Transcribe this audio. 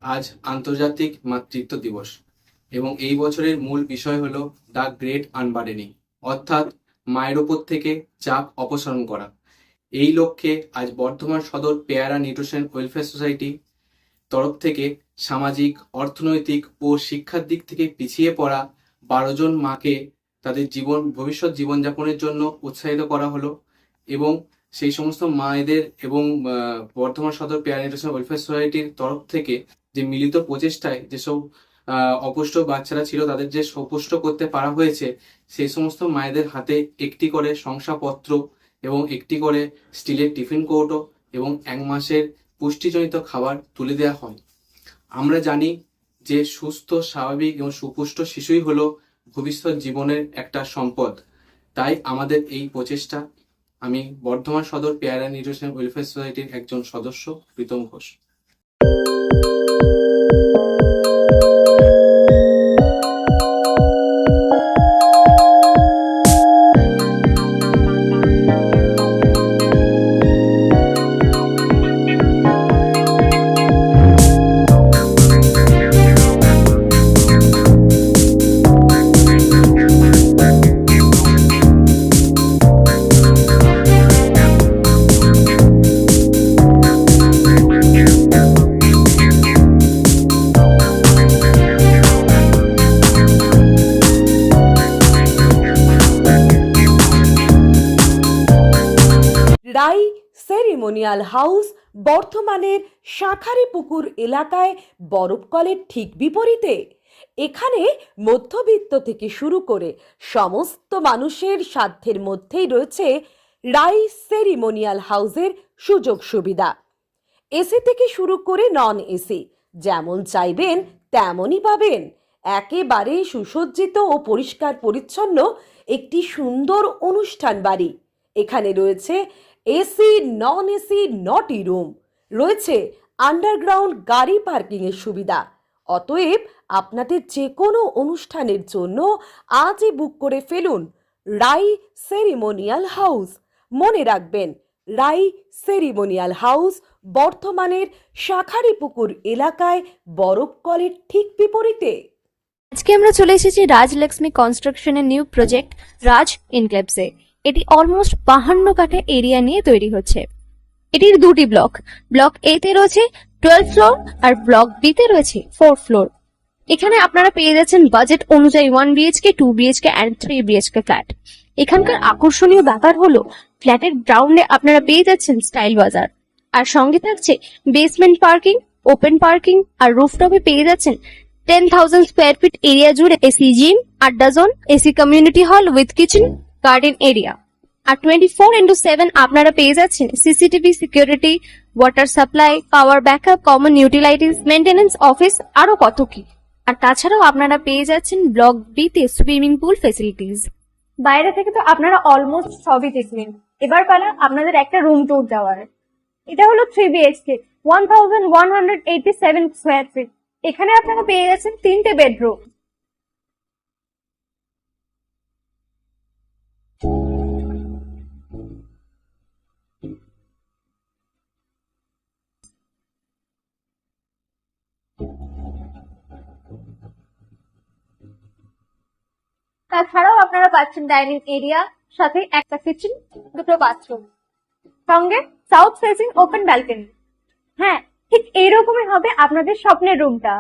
আজ আন্তর্জাতিক মাতৃত্ব দিবস এবং এই বছরের মূল বিষয় হলো দ্য গ্রেট আনবার্ডেনিং, অর্থাৎ মায়ের ওপর থেকে চাপ অপসারণ করা। এই লক্ষ্যে আজ বর্ধমান সদর পেয়ারা নিউট্রিশন ওয়েলফেয়ার সোসাইটি তরফ থেকে সামাজিক, অর্থনৈতিক ও শিক্ষার দিক থেকে পিছিয়ে পড়া 12 জন মাকে তাদের ভবিষ্যৎ জীবনযাপনের জন্য উৎসাহিত করা হলো এবং সেই সমস্ত মায়েদের এবং বর্ধমান সদর পেয়ারা নিউট্রিশন ওয়েলফেয়ার সোসাইটির তরফ থেকে যে মিলিত প্রচেষ্টায় যেসব অপুষ্ট বাচ্চারা ছিল তাদের যে সুপুষ্ট করতে পারা হয়েছে, সেই সমস্ত মায়েদের হাতে একটি করে শংসাপত্র এবং একটি করে স্টিলের টিফিন কৌটো এবং 1 মাসের পুষ্টিজনিত খাবার তুলে দেওয়া হয়। আমরা জানি যে সুস্থ, স্বাভাবিক এবং সুপুষ্ট শিশুই হলো ভবিষ্যৎ জীবনের একটা সম্পদ। তাই আমাদের এই প্রচেষ্টা। আমি বর্ধমান সদর পেয়ারা নিউট্রিশন ওয়েলফেয়ার সোসাইটির একজন সদস্য, প্রীতম ঘোষ। রাই সেরিমোনিয়াল হাউস বর্ধমানের শাঁখারীপুকুর এলাকায় বরফকলের ঠিক বিপরীতে। এখানে মধ্যবিত্ত থেকে শুরু করে সমস্ত মানুষের সাধ্যের মধ্যেই রয়েছে রাই সেরিমোনিয়াল হাউসের সুযোগ সুবিধা। এসি থেকে শুরু করে নন এসি যেমন চাইবেন তেমনই পাবেন। একেবারে সুসজ্জিত ও পরিষ্কার পরিচ্ছন্ন একটি সুন্দর অনুষ্ঠান বাড়ি। এখানে রয়েছে এসি, নন এসি, নটি রুম, রয়েছে আন্ডারগ্রাউন্ড গাড়ি পার্কিং এর সুবিধা। অতএব আপনাদের যে কোনো অনুষ্ঠানের জন্য আজই বুক করে ফেলুন রাই সেরিমোনিয়াল হাউস। মনে রাখবেন, রাই সেরিমোনিয়াল হাউস বর্ধমানের শাঁখারীপুকুর এলাকায় বরফকলের ঠিক বিপরীতে। আজকে আমরা চলে এসেছি রাজলক্ষ্মী কনস্ট্রাকশনের নিউ প্রজেক্ট রাজ ইনক্লেভসে। এটি অলমোস্ট 52 কাঠা এরিয়া নিয়ে তৈরি হচ্ছে। এটির দুটি ব্লক, ব্লক এ তে রয়েছে 12 ফ্লোর আর ব্লক বি তে রয়েছে 4 ফ্লোর। এখানে আপনারা পেয়ে যাচ্ছেন বাজেট অনুযায়ী 1 BHK, 2 BHK and 3 BHK flat. এখানকার আকর্ষণীয় ব্যাপার হলো ফ্ল্যাটের গ্রাউন্ডে আপনারা পেয়ে যাচ্ছেন স্টাইল বাজার, আর সঙ্গে থাকছে বেসমেন্ট পার্কিং, ওপেন পার্কিং, আর রুফটপে পেয়ে যাচ্ছেন 10,000 স্কোয়ার ফিট এরিয়া জুড়ে এসি জিম, আড্ডা zone, AC community hall with kitchen, garden area. আর 24/7 আপনারা পেয়ে যাচ্ছেন CCTV security, water supply, power backup, common utilities, maintenance office, আরো কত কি। আর তাছাড়াও আপনারা পেয়ে যাচ্ছেন ব্লক বি তে সুইমিং পুল ফেসিলিটিস। বাইরে থেকে তো আপনারা অলমোস্ট সবই দেখলেন, এবার পালা আপনাদের একটা রুম ট্যুর দেওয়ার। এটা হলো 3 BHK, 1187 স্কোয়ার ফিট। এখানে আপনারা পেয়ে যাচ্ছেন 3টে বেডরুম। তাছাড়াও আপনারা পাচ্ছেন ডাইনিং এরিয়া, সাথে একটা কিচেন, 2টো বাথরুম, সঙ্গে সাউথ ফেসিং ওপেন ব্যালকনি। হ্যাঁ, ঠিক এইরকমই হবে আপনাদের স্বপ্নের রুমটা।